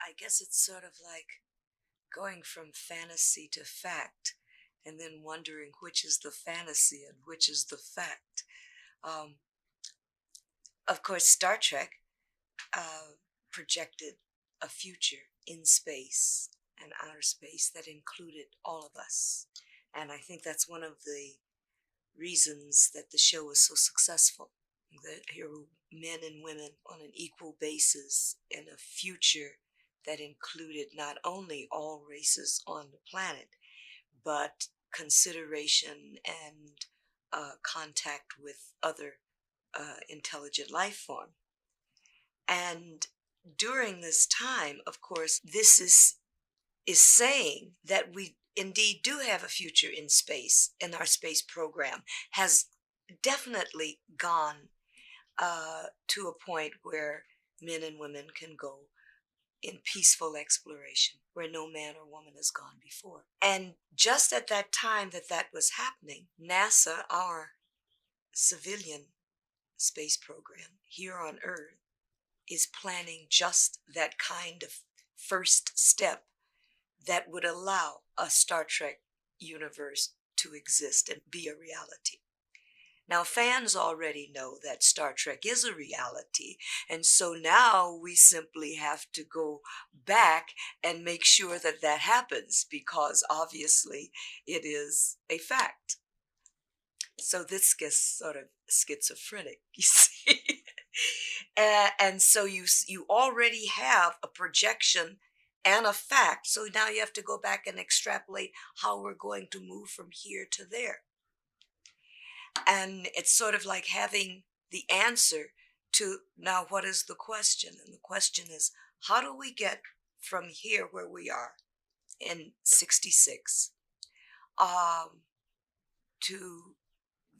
I guess it's sort of like going from fantasy to fact and then wondering which is the fantasy and which is the fact. Um, of course, Star Trek uh, projected a future in space and outer space that included all of us. And I think that's one of the reasons that the show was so successful. That here were men and women on an equal basis in a future that included not only all races on the planet, but consideration and contact with other intelligent life form. And during this time, of course, this is saying that we indeed do have a future in space, and our space program has definitely gone to a point where men and women can go in peaceful exploration where no man or woman has gone before. And just at that time that that was happening, NASA, our civilian space program here on Earth, is planning just that kind of first step that would allow a Star Trek universe to exist and be a reality. Now, fans already know that Star Trek is a reality, and so now we simply have to go back and make sure that that happens because obviously it is a fact. So this gets sort of schizophrenic, you see. And so you already have a projection and a fact. So now you have to go back and extrapolate how we're going to move from here to there. And it's sort of like having the answer to now what is the question? And the question is, how do we get from here where we are in 66 to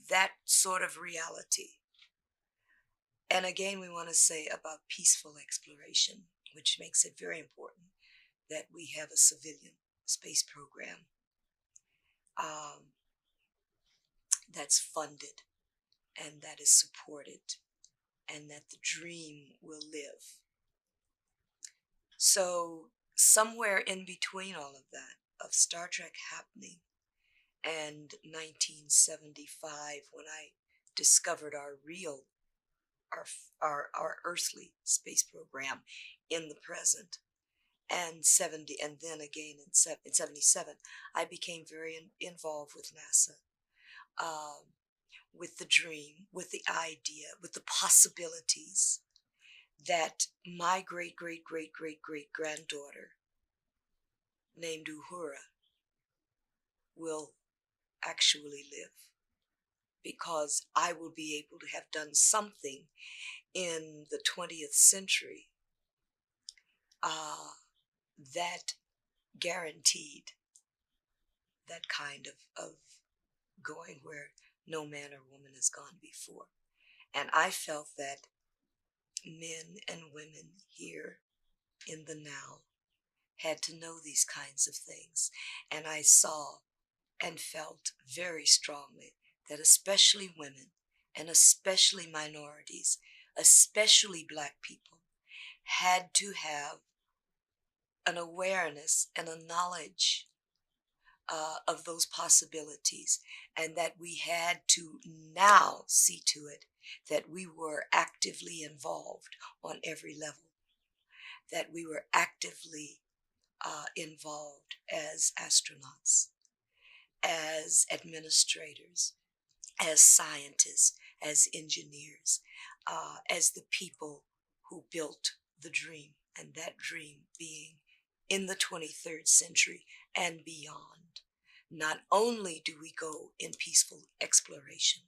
that sort of reality? And again, we want to say about peaceful exploration, which makes it very important that we have a civilian space program that's funded and that is supported and that the dream will live. So somewhere in between all of that, of Star Trek happening and 1975, when I discovered our real, our earthly space program in the present, and then again in 77, I became very involved with NASA, with the dream, with the idea, with the possibilities that my great great great great great granddaughter named Uhura will actually live, because I will be able to have done something in the 20th century that guaranteed that kind of going where no man or woman has gone before. And I felt that men and women here in the now had to know these kinds of things. And I saw and felt very strongly that especially women and especially minorities, especially Black people, had to have an awareness and a knowledge of those possibilities, and that we had to now see to it that we were actively involved on every level, that we were actively involved as astronauts, as administrators, as scientists, as engineers, as the people who built the dream, and that dream being in the 23rd century and beyond. Not only do we go in peaceful exploration,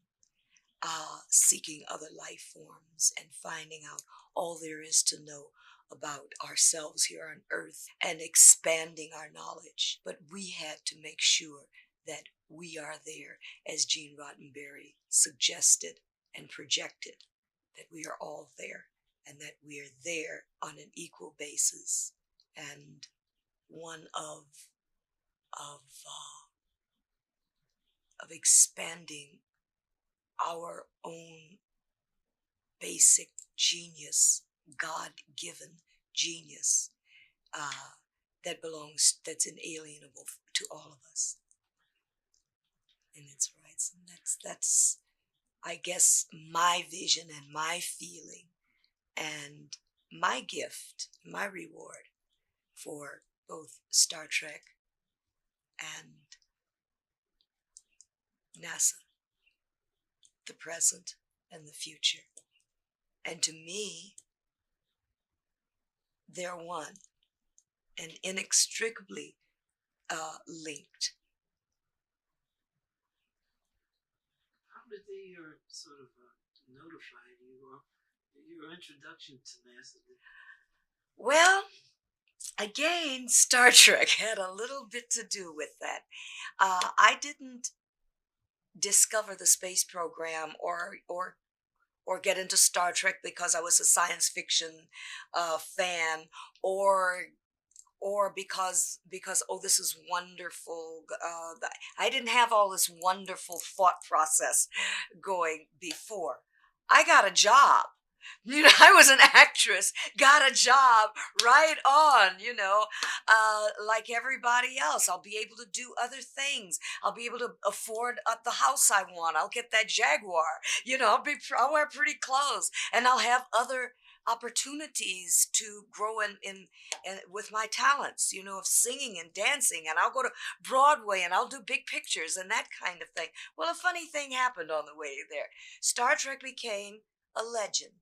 seeking other life forms and finding out all there is to know about ourselves here on Earth and expanding our knowledge, but we had to make sure that we are there, as Gene Roddenberry suggested and projected, that we are all there, and that we are there on an equal basis, and one of expanding our own basic genius, God-given genius, that belongs, that's inalienable to all of us in its rights. And that's I guess my vision and my feeling and my gift, my reward for both Star Trek and NASA, the present and the future. And to me, they're one and inextricably linked. How did they sort of notify you of your introduction to NASA? Well, again, Star Trek had a little bit to do with that. I didn't discover the space program or get into Star Trek because I was a science fiction fan, or because oh, this is wonderful. I didn't have all this wonderful thought process going before. I got a job. I was an actress, got a job right on, like everybody else. I'll be able to do other things. I'll be able to afford the house I want. I'll get that Jaguar. I'll wear pretty clothes, and I'll have other opportunities to grow in with my talents, of singing and dancing, and I'll go to Broadway and I'll do big pictures and that kind of thing. Well, a funny thing happened on the way there. Star Trek became a legend.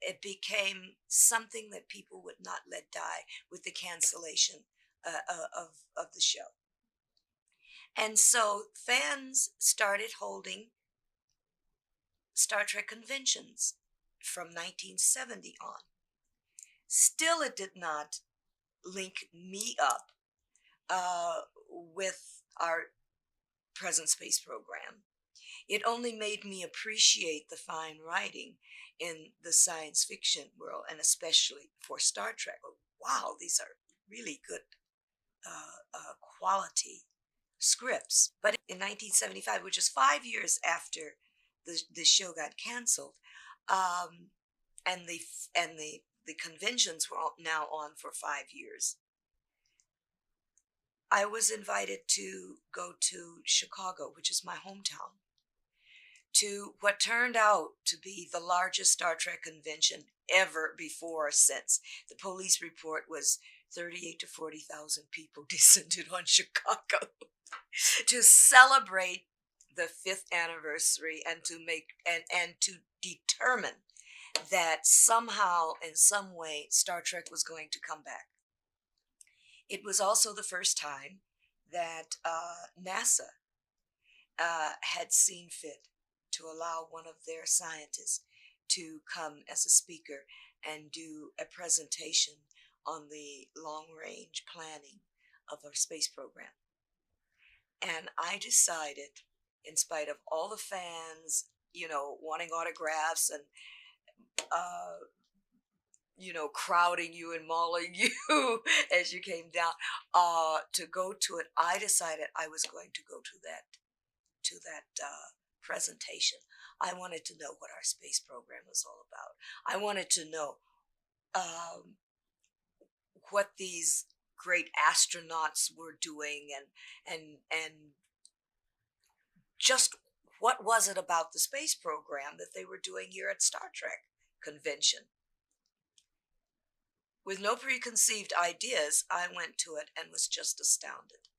It became something that people would not let die with the cancellation of the show. And so fans started holding Star Trek conventions from 1970 on. Still, it did not link me up with our present space program. It only made me appreciate the fine writing in the science fiction world, and especially for Star Trek. Wow, these are really good quality scripts. But in 1975, which is 5 years after the show got canceled, and the conventions were now on for 5 years, I was invited to go to Chicago, which is my hometown, to what turned out to be the largest Star Trek convention ever before or since. The police report was 38 to 40,000 people descended on Chicago to celebrate the 5th anniversary and to make and to determine that somehow, in some way, Star Trek was going to come back. It was also the first time that NASA had seen fit to allow one of their scientists to come as a speaker and do a presentation on the long-range planning of our space program. And I decided, in spite of all the fans, wanting autographs and, crowding you and mauling you as you came down, to go to it, I decided I was going to go to that presentation. I wanted to know what our space program was all about. I wanted to know what these great astronauts were doing, and just what was it about the space program that they were doing here at Star Trek convention. With no preconceived ideas, I went to it and was just astounded.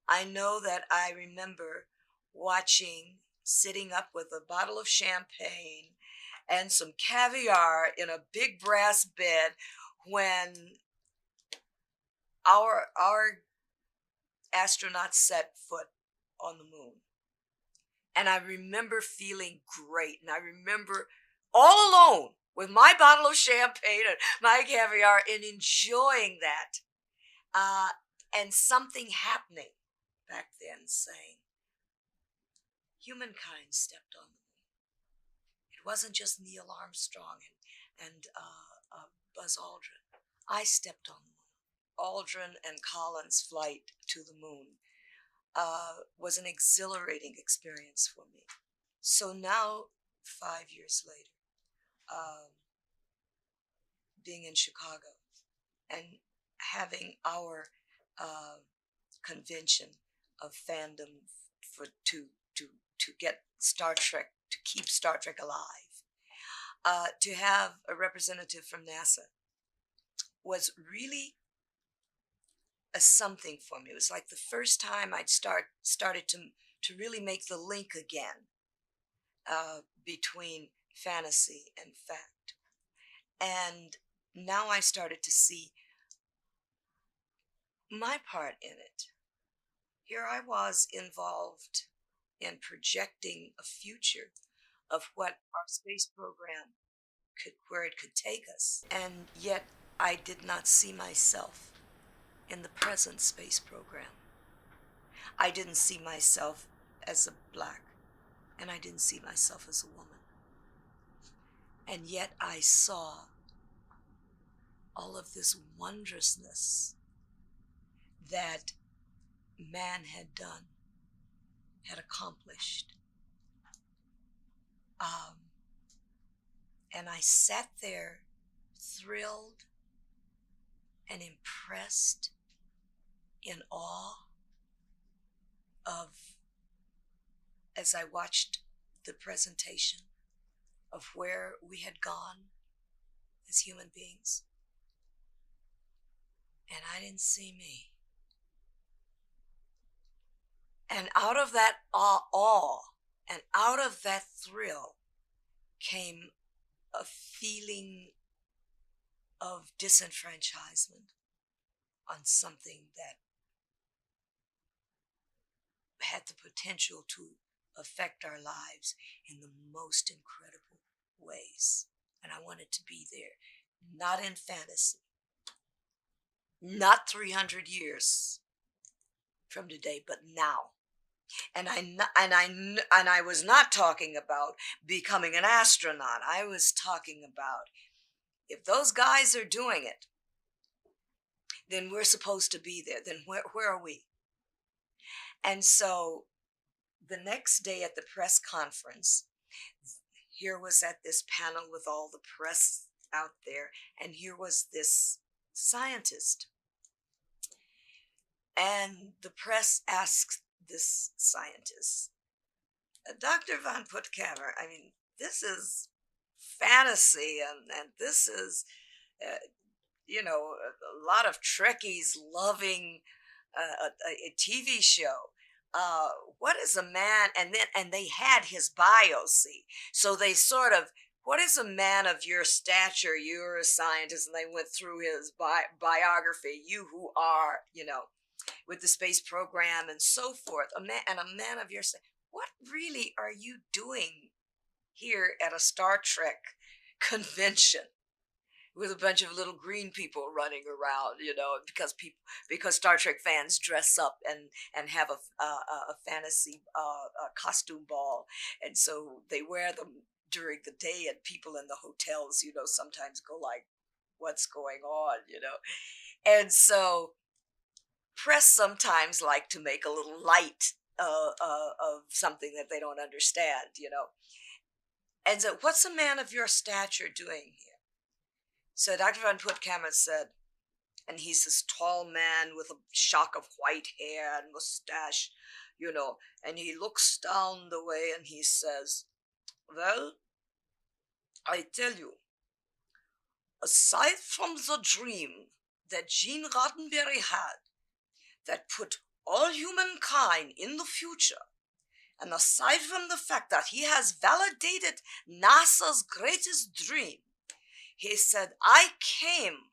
I know that I remember sitting up with a bottle of champagne and some caviar in a big brass bed when our astronauts set foot on the moon. And I remember feeling great. And I remember all alone with my bottle of champagne and my caviar and enjoying that. And something happening back then saying, humankind stepped on the moon. It wasn't just Neil Armstrong and Buzz Aldrin. I stepped on the moon. Aldrin and Collins' flight to the moon was an exhilarating experience for me. So now, 5 years later, being in Chicago, and having our uh, convention of fandom for to get Star Trek, to keep Star Trek alive, to have a representative from NASA was really a something for me. It was like the first time I'd started to really make the link again between fantasy and fact. And now I started to see my part in it. Here I was involved in projecting a future of what our space program where it could take us. And yet I did not see myself in the present space program. I didn't see myself as a black, and I didn't see myself as a woman. And yet I saw all of this wondrousness that man had done, had accomplished. And I sat there thrilled and impressed, in awe of, as I watched the presentation of where we had gone as human beings. And I didn't see me. And out of that awe and out of that thrill came a feeling of disenfranchisement on something that had the potential to affect our lives in the most incredible ways. And I wanted to be there, not in fantasy, not 300 years from today, but now. And I was not talking about becoming an astronaut. I was talking about, if those guys are doing it, then we're supposed to be there. Then where are we? And so the next day at the press conference, here was at this panel with all the press out there, and here was this scientist. And the press asked this scientist, Dr. Van Puttkamer, I mean, this is fantasy, and this is, a lot of Trekkies loving a TV show. What is a man? And they had his bio, see, so they sort of, what is a man of your stature? You're a scientist, and they went through his biography. You who are, with the space program and so forth. A man of your stature. What really are you doing here at a Star Trek convention with a bunch of little green people running around, because Star Trek fans dress up and have a fantasy costume ball, and so they wear them during the day, and people in the hotels, sometimes go like, "What's going on?" And so press sometimes like to make a little light of something that they don't understand. And so, what's a man of your stature doing here? So Dr. Van Puttkamer said, and he's this tall man with a shock of white hair and mustache, and he looks down the way and he says, well, I tell you, aside from the dream that Gene Roddenberry had that put all humankind in the future, and aside from the fact that he has validated NASA's greatest dream, he said, I came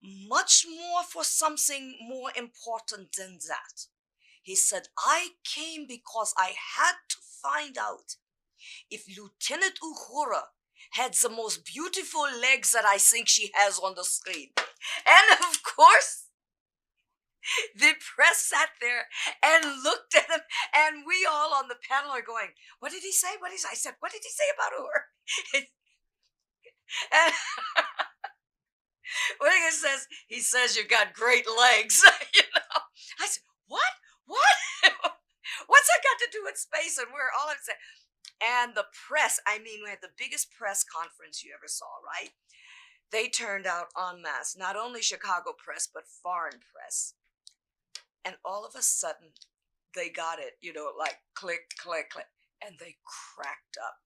much more for something more important than that. He said, I came because I had to find out if Lieutenant Uhura had the most beautiful legs that I think she has on the screen. And of course, the press sat there and looked at him, and we all on the panel are going, what did he say? I said, what did he say about Uhura? And when he says you got great legs. I said, what? What's that got to do with space? And we're all upset. And the press, I mean, we had the biggest press conference you ever saw, right? They turned out en masse, not only Chicago press, but foreign press. And all of a sudden, they got it, like click, click, click, and they cracked up.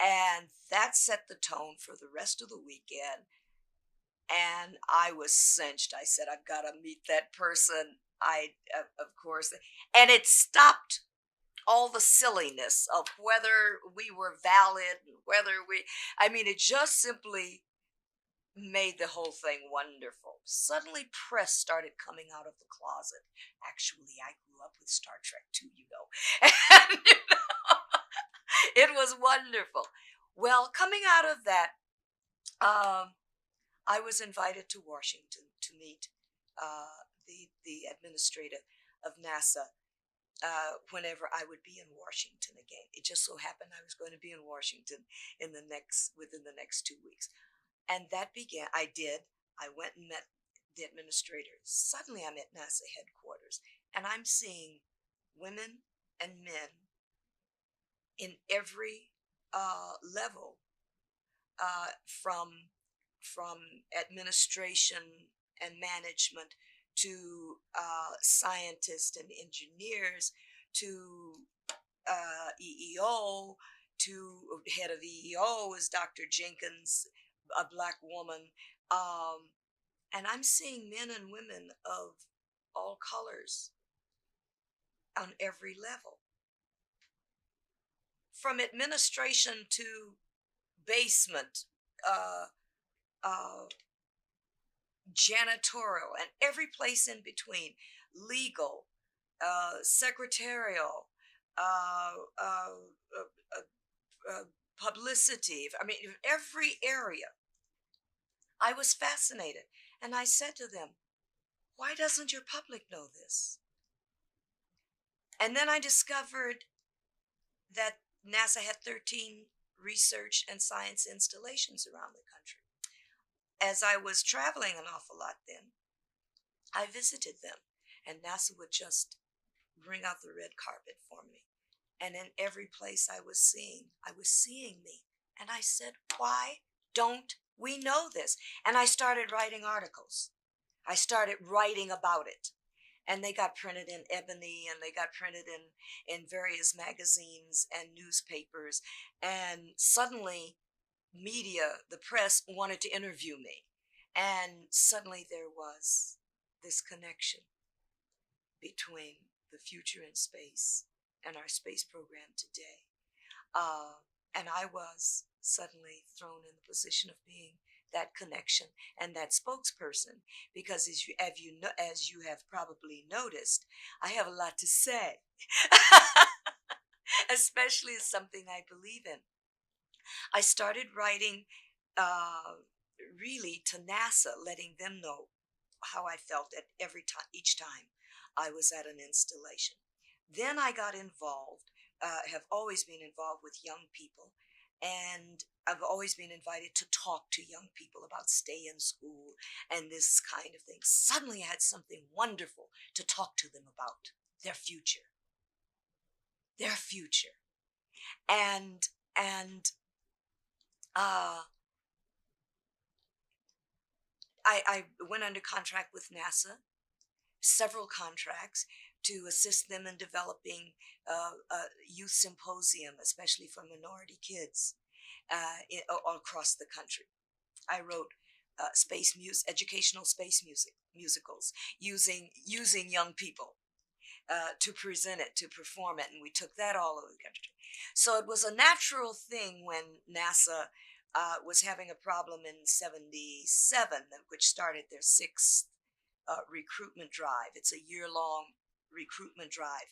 And that set the tone for the rest of the weekend. And I was cinched. I said, I've got to meet that person. Of course. And it stopped all the silliness of whether we were valid, I mean, it just simply made the whole thing wonderful. Suddenly, press started coming out of the closet. Actually, I grew up with Star Trek too, And, it was wonderful. Well, coming out of that, um, I was invited to Washington to meet the administrator of NASA whenever I would be in Washington again. It just so happened I was going to be in Washington within the next 2 weeks. And that began, I did. I went and met the administrator. Suddenly I'm at NASA headquarters and I'm seeing women and men in every level, from administration and management to scientists and engineers to EEO, to head of EEO is Dr. Jenkins, a black woman. And I'm seeing men and women of all colors on every level, from administration to basement, uh, uh, janitorial, and every place in between, legal, secretarial, uh, uh, uh, publicity. I mean, every area. I was fascinated. And I said to them, why doesn't your public know this? And then I discovered that NASA had 13 research and science installations around the country. As I was traveling an awful lot then, I visited them, and NASA would just bring out the red carpet for me. And in every place I was seeing me. And I said, why don't we know this? And I started writing articles. I started writing about it. And they got printed in Ebony, and they got printed in various magazines and newspapers. And suddenly, media, the press, wanted to interview me. And suddenly there was this connection between the future in space and our space program today. And I was suddenly thrown in the position of being that connection and that spokesperson, because as you have probably noticed, I have a lot to say, especially as something I believe in. I started writing really to NASA, letting them know how I felt at each time I was at an installation. Then I got involved, have always been involved with young people, and I've always been invited to talk to young people about stay in school and this kind of thing. Suddenly I had something wonderful to talk to them about, their future. Their future. And uh, I went under contract with NASA, several contracts, to assist them in developing a youth symposium, especially for minority kids all across the country. I wrote educational space musicals using young people to present it, to perform it, and we took that all over the country. So it was a natural thing when NASA was having a problem in '77, which started their sixth recruitment drive. It's a year-long recruitment drive,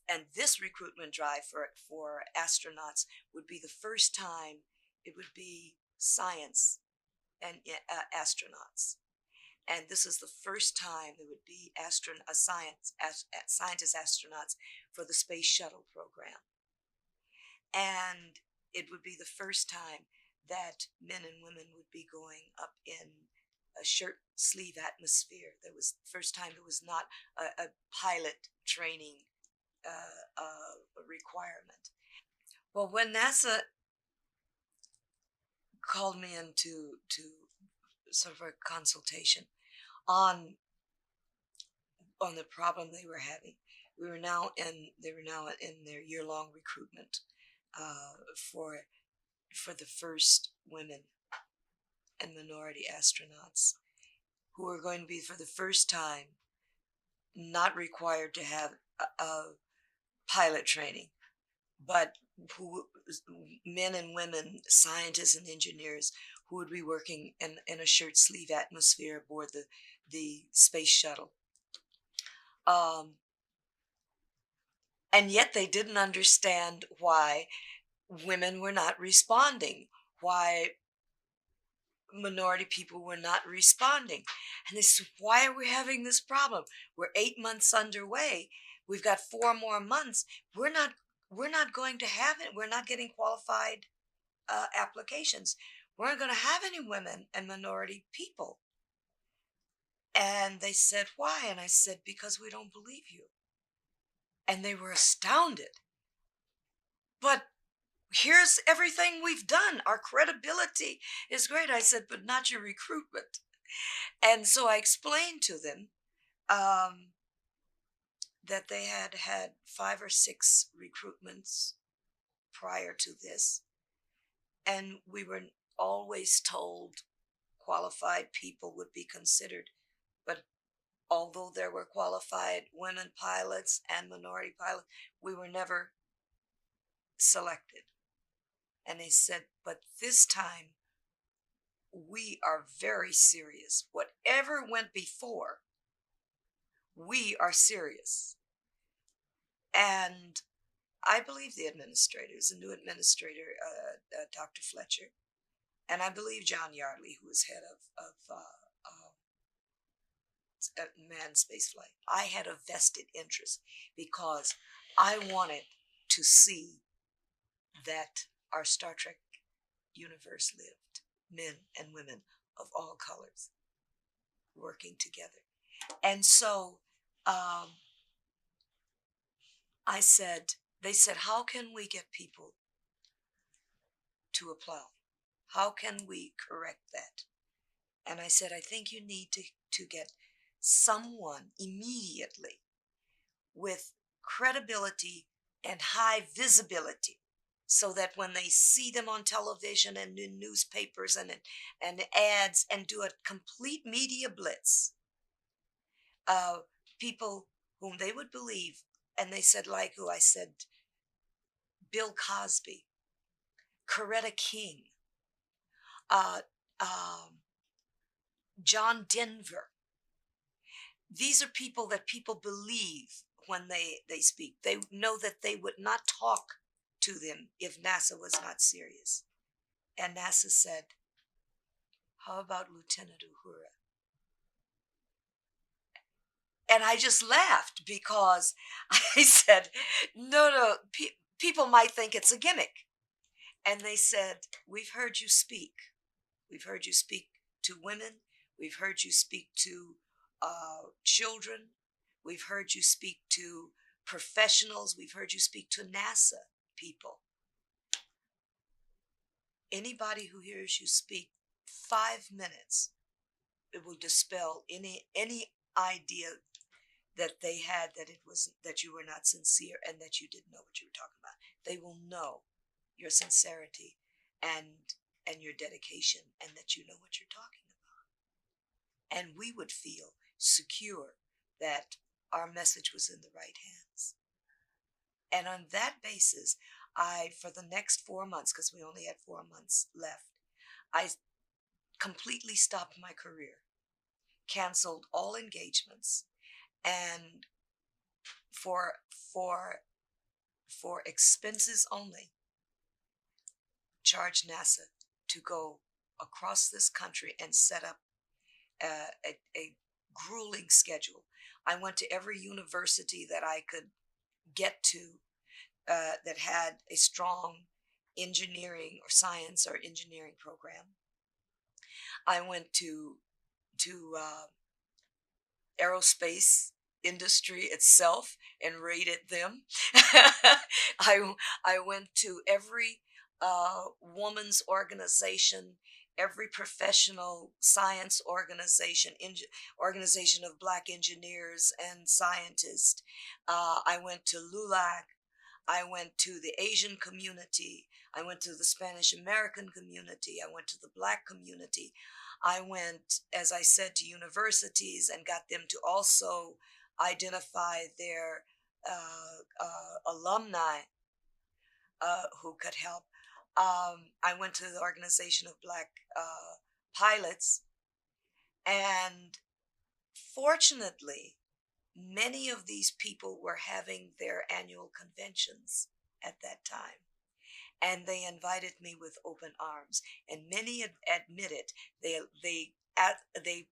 and this recruitment drive for astronauts would be the first time it would be science and astronauts. And this is the first time there would be scientist astronauts for the space shuttle program. And it would be the first time that men and women would be going up in a shirt sleeve atmosphere. There was the first time there was not a pilot training requirement. Well, when NASA called me in to sort of a consultation on the problem they were having. They were now in their year-long recruitment for the first women and minority astronauts who were going to be for the first time not required to have a pilot training, but who men and women, scientists and engineers who would be working in a shirt sleeve atmosphere aboard the space shuttle. And yet they didn't understand why women were not responding, why minority people were not responding. And they said, why are we having this problem? We're 8 months underway. We've got 4 more months. We're not going to have it. We're not getting qualified applications. We're not going to have any women and minority people. And they said, why? And I said, because we don't believe you. And they were astounded. But here's everything we've done. Our credibility is great. I said, but not your recruitment. And so I explained to them that they had had 5 or 6 recruitments prior to this. And we were always told qualified people would be considered. But although there were qualified women pilots and minority pilots, we were never selected. And they said, but this time we are very serious. Whatever went before, we are serious. And I believe the administrator is a new administrator, Dr. Fletcher, and I believe John Yardley, who is head of manned spaceflight. I had a vested interest because I wanted to see that our Star Trek universe lived, men and women of all colors working together. And so they said, how can we get people to apply? How can we correct that? And I said, I think you need to get someone immediately with credibility and high visibility, so that when they see them on television and in newspapers and ads and do a complete media blitz, people whom they would believe. And they said, like who? I said, Bill Cosby, Coretta King, John Denver. These are people that people believe when they speak. They know that they would not talk to them if NASA was not serious. And NASA said, how about Lieutenant Uhura? And I just laughed because I said, no, people might think it's a gimmick. And they said, we've heard you speak. We've heard you speak to women. We've heard you speak to children. We've heard you speak to professionals. We've heard you speak to NASA people. Anybody who hears you speak 5 minutes, it will dispel any idea that they had that you were not sincere and that you didn't know what you were talking about. They will know your sincerity and your dedication, and that you know what you're talking about. And we would feel secure that our message was in the right hands. And on that basis, for the next 4 months, because we only had 4 months left, I completely stopped my career, canceled all engagements, and for expenses only, charged NASA to go across this country and set up a grueling schedule. I went to every university that I could get to that had a strong engineering or science or engineering program. I went to aerospace industry itself and rated them. I went to every woman's organization every professional science organization, organization of Black engineers and scientists. I went to LULAC. I went to the Asian community. I went to the Spanish American community. I went to the Black community. I went, as I said, to universities and got them to also identify their alumni who could help. I went to the Organization of Black Pilots, and fortunately, many of these people were having their annual conventions at that time. And they invited me with open arms. And many admitted they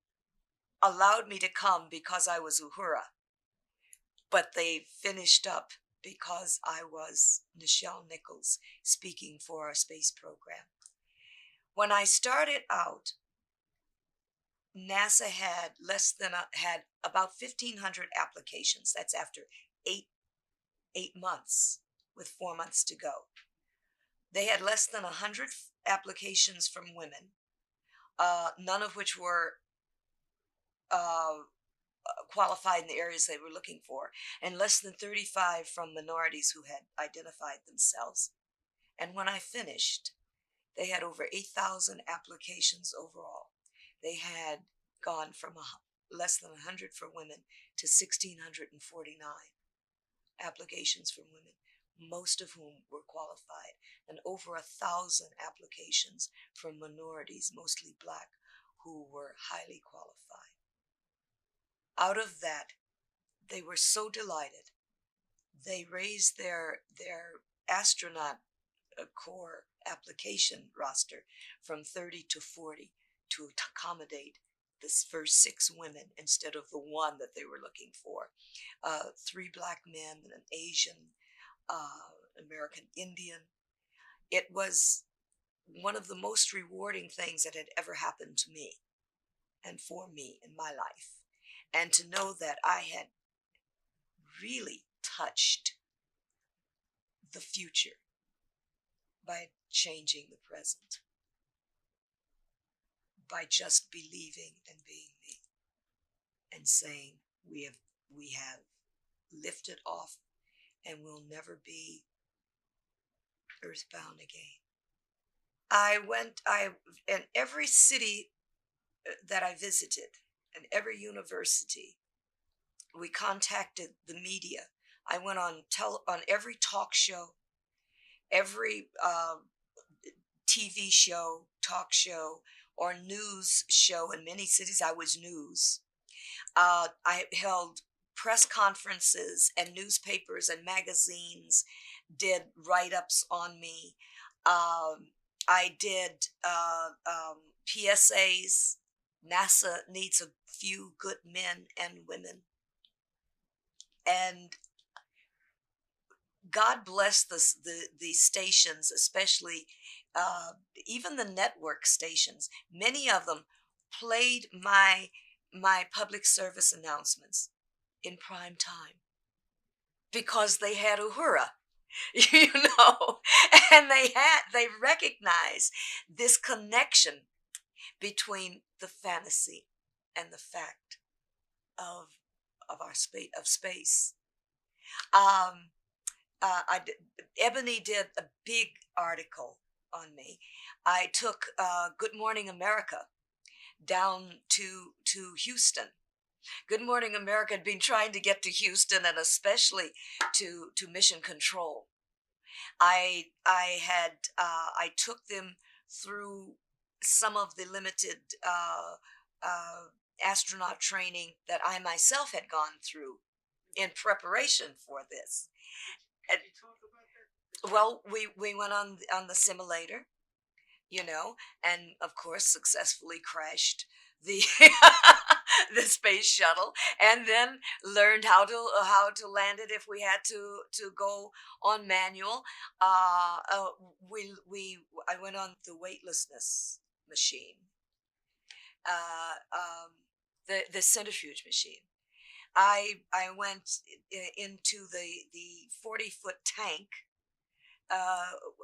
allowed me to come because I was Uhura, but they finished up because I was Nichelle Nichols speaking for our space program. When I started out, NASA had had about 1,500 applications. That's after eight months, with 4 months to go. They had less than 100 applications from women, none of which were uh, qualified in the areas they were looking for, and less than 35 from minorities who had identified themselves. And when I finished, they had over 8,000 applications overall. They had gone from less than 100 for women to 1,649 applications from women, most of whom were qualified, and over 1,000 applications from minorities, mostly Black, who were highly qualified. Out of that, they were so delighted. They raised their astronaut core application roster from 30 to 40 to accommodate this first 6 women instead of the one that they were looking for. 3 Black men and an Asian, American Indian. It was one of the most rewarding things that had ever happened to me and for me in my life. And to know that I had really touched the future by changing the present, by just believing and being me, and saying we have lifted off and will never be earthbound again. In every city that I visited, and every university, we contacted the media. I went on every talk show, every TV show, talk show, or news show. In many cities, I was news. I held press conferences, and newspapers and magazines did write-ups on me. I did PSAs. NASA needs a few good men and women. And God bless the stations, especially even the network stations. Many of them played my public service announcements in prime time because they had Uhura, and they recognized this connection between the fantasy and the fact of space. Ebony did a big article on me. I took Good Morning America down to Houston. Good Morning America had been trying to get to Houston, and especially to Mission Control. I took them through some of the limited astronaut training that I myself had gone through in preparation for this. Can you talk about that? Well, we went on the simulator, and of course successfully crashed the the space shuttle, and then learned how to land it if we had to go on manual. I went on the weightlessness machine, the centrifuge machine. I went into the 40-foot tank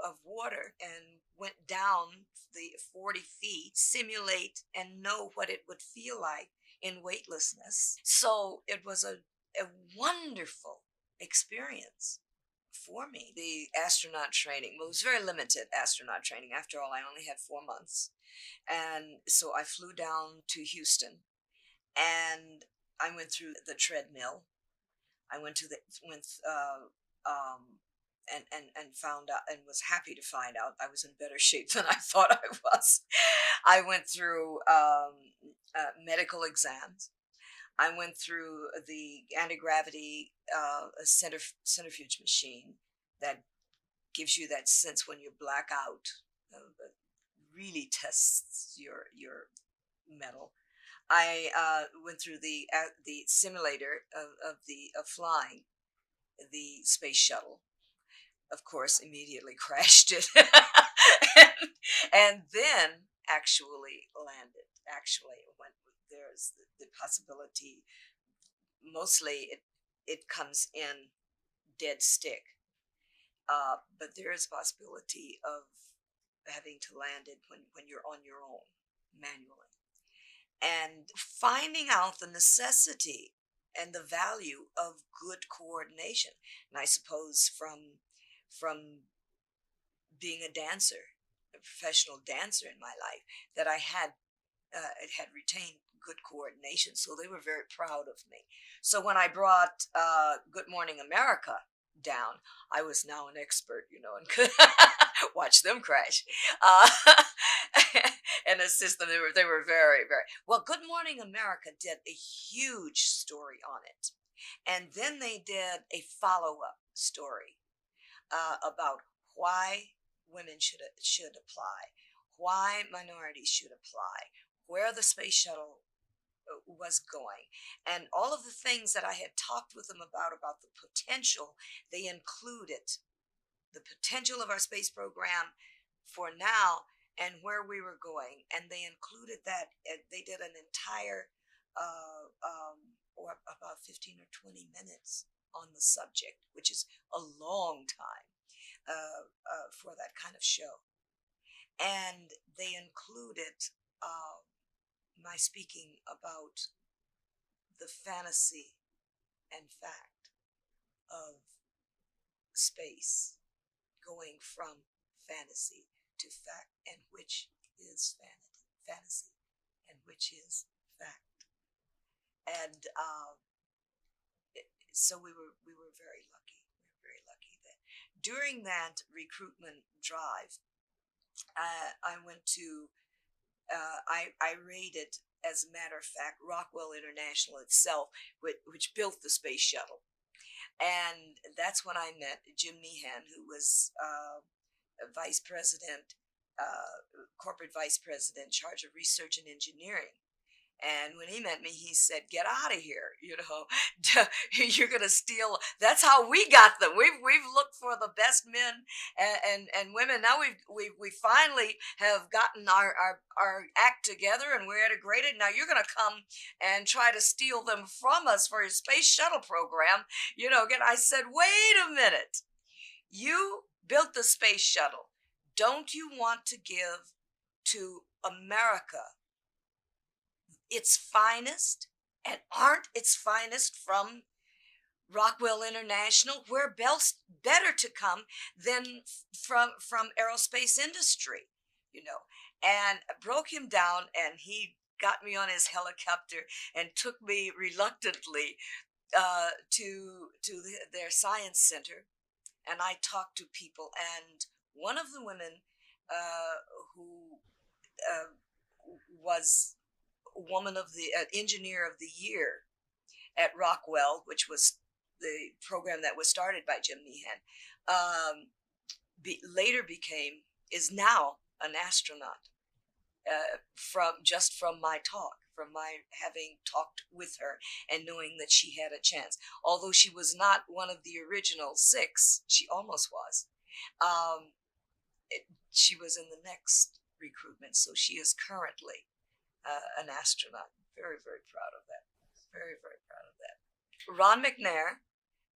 of water and went down the 40 feet, simulate and know what it would feel like in weightlessness. So it was a wonderful experience for me. The astronaut training, well, it was very limited astronaut training. After all, I only had 4 months. And so I flew down to Houston and I went through the treadmill. I went to the, went, and found out and was happy to find out I was in better shape than I thought I was. I went through medical exams. I went through the anti-gravity centrifuge machine that gives you that sense when you black out. That really tests your metal. I went through the simulator of flying the space shuttle. Of course, immediately crashed it, and then actually landed. Actually, when there's the possibility, mostly it comes in dead stick, but there is possibility of having to land it when you're on your own manually, and finding out the necessity and the value of good coordination. And I suppose from being a dancer, a professional dancer in my life, that I had it had retained good coordination, so they were very proud of me. So when I brought Good Morning America down, I was now an expert, and could watch them crash uh, and assist them. They were very, very well. Good Morning America did a huge story on it, and then they did a follow-up story about why women should apply, why minorities should apply, where the space shuttle was going, and all of the things that I had talked with them about the potential. They included the potential of our space program for now and where we were going, and they included that. They did an entire or about 15 or 20 minutes on the subject, which is a long time for that kind of show. And they included my speaking about the fantasy and fact of space, going from fantasy to fact, and which is fantasy and which is fact. And so we were very lucky. We were very lucky that during that recruitment drive, I went to I raided, as a matter of fact, Rockwell International itself, which built the space shuttle. And that's when I met Jim Meehan, who was vice president, corporate vice president, in charge of research and engineering. And when he met me, he said, "Get out of here! You're gonna steal." That's how we got them. We've looked for the best men and women. Now we finally have gotten our act together, and we're integrated. Now you're gonna come and try to steal them from us for your space shuttle program. Again, I said, "Wait a minute! You built the space shuttle. Don't you want to give to America its finest, and aren't its finest from Rockwell International? Where better to come than from aerospace industry, And I broke him down, and he got me on his helicopter and took me reluctantly to their science center, and I talked to people, and one of the women who uh, was woman of the engineer of the year at Rockwell, which was the program that was started by Jim Meehan, later is now an astronaut, from my talk, from my having talked with her and knowing that she had a chance. Although she was not one of the original 6, she almost was. Um, she was in the next recruitment, so she is currently an astronaut. Very, very proud of that. Very, very proud of that. Ron McNair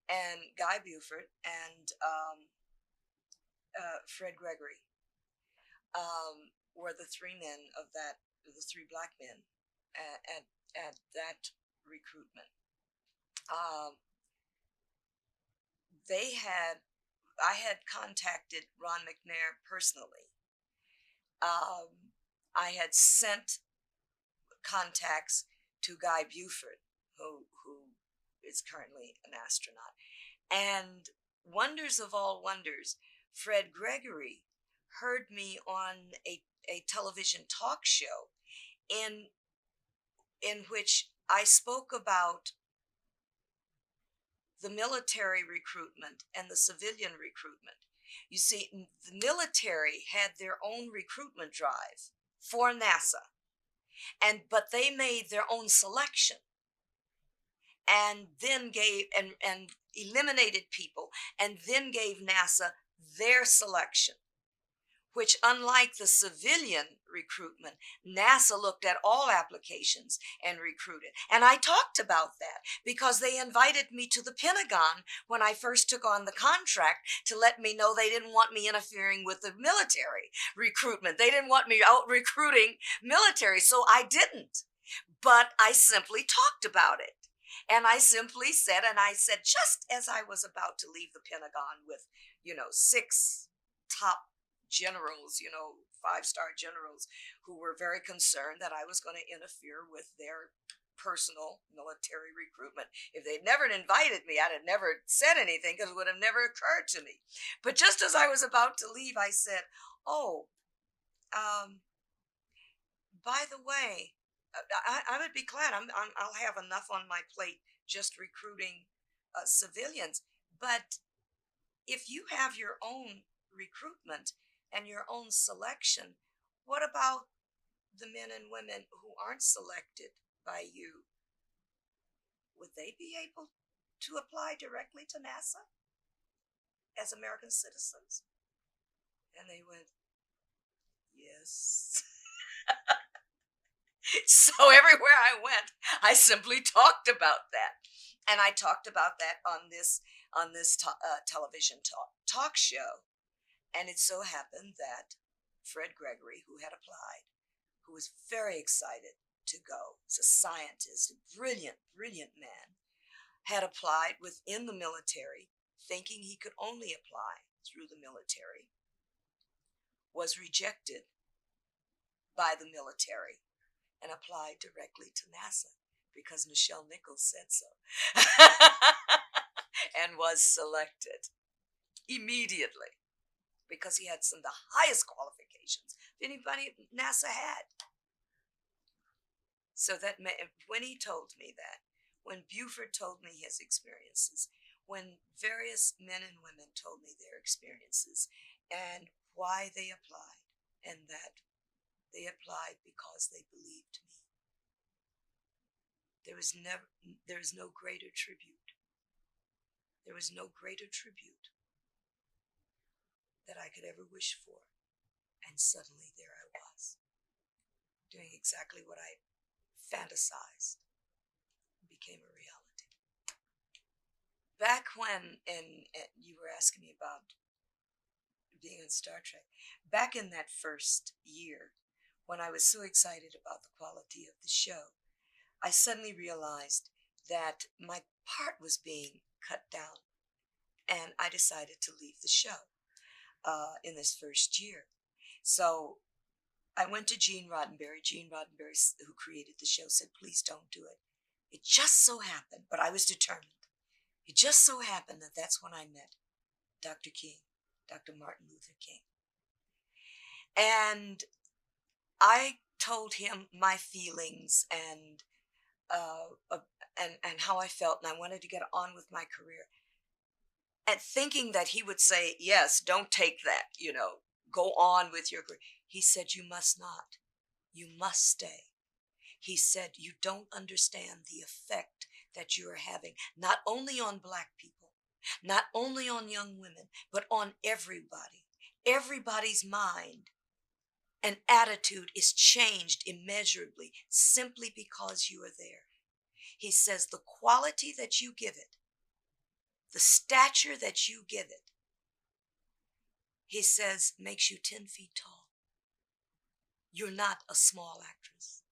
and Guy Buford and Fred Gregory, were the three men of that, the three black men at that recruitment. Um, they had, I had contacted Ron McNair personally. I had sent contacts to Guy Buford, who is currently an astronaut. And wonders of all wonders, Fred Gregory heard me on a television talk show in which I spoke about the military recruitment and the civilian recruitment. You see, the military had their own recruitment drive for NASA, but they made their own selection, and then gave and eliminated people, and then gave NASA their selection, which, unlike the civilian recruitment, NASA looked at all applications and recruited. And I talked about that because they invited me to the Pentagon when I first took on the contract to let me know they didn't want me interfering with the military recruitment. They didn't want me out recruiting military, so I didn't. But I simply talked about it. And I simply said, just as I was about to leave the Pentagon with, 6 top generals, 5-star generals, who were very concerned that I was going to interfere with their personal military recruitment. If they'd never invited me, I'd have never said anything because it would have never occurred to me. But just as I was about to leave, I said, oh, by the way, I would be glad. I'll have enough on my plate just recruiting civilians. But if you have your own recruitment and your own selection, what about the men and women who aren't selected by you? Would they be able to apply directly to NASA as American citizens? And they went, yes. So everywhere I went, I simply talked about that. And I talked about that on this television talk show. And it so happened that Fred Gregory, who had applied, who was very excited to go, he's a scientist, a brilliant, brilliant man, had applied within the military, thinking he could only apply through the military, was rejected by the military, and applied directly to NASA because Nichelle Nichols said so, and was selected immediately because he had some of the highest qualifications anybody NASA had. So that when he told me that, when Buford told me his experiences, when various men and women told me their experiences and why they applied, and that they applied because they believed me, there is no greater tribute. There was no greater tribute that I could ever wish for. And suddenly there I was, doing exactly what I fantasized. It became a reality. Back when, and you were asking me about being on Star Trek, back in that first year, when I was so excited about the quality of the show, I suddenly realized that my part was being cut down, and I decided to leave the show in this first year. So I went to Gene Roddenberry. Gene Roddenberry, who created the show, said, please don't do it. It just so happened, but I was determined. It just so happened that that's when I met Dr. King, Dr. Martin Luther King. And I told him my feelings and how I felt, and I wanted to get on with my career. And thinking that he would say, yes, don't take that, go on with your career. He said, you must not. You must stay. He said, you don't understand the effect that you are having, not only on Black people, not only on young women, but on everybody. Everybody's mind and attitude is changed immeasurably simply because you are there. He says the quality that you give it, the stature that you give it, he says makes you 10 feet tall. You're not a small actress.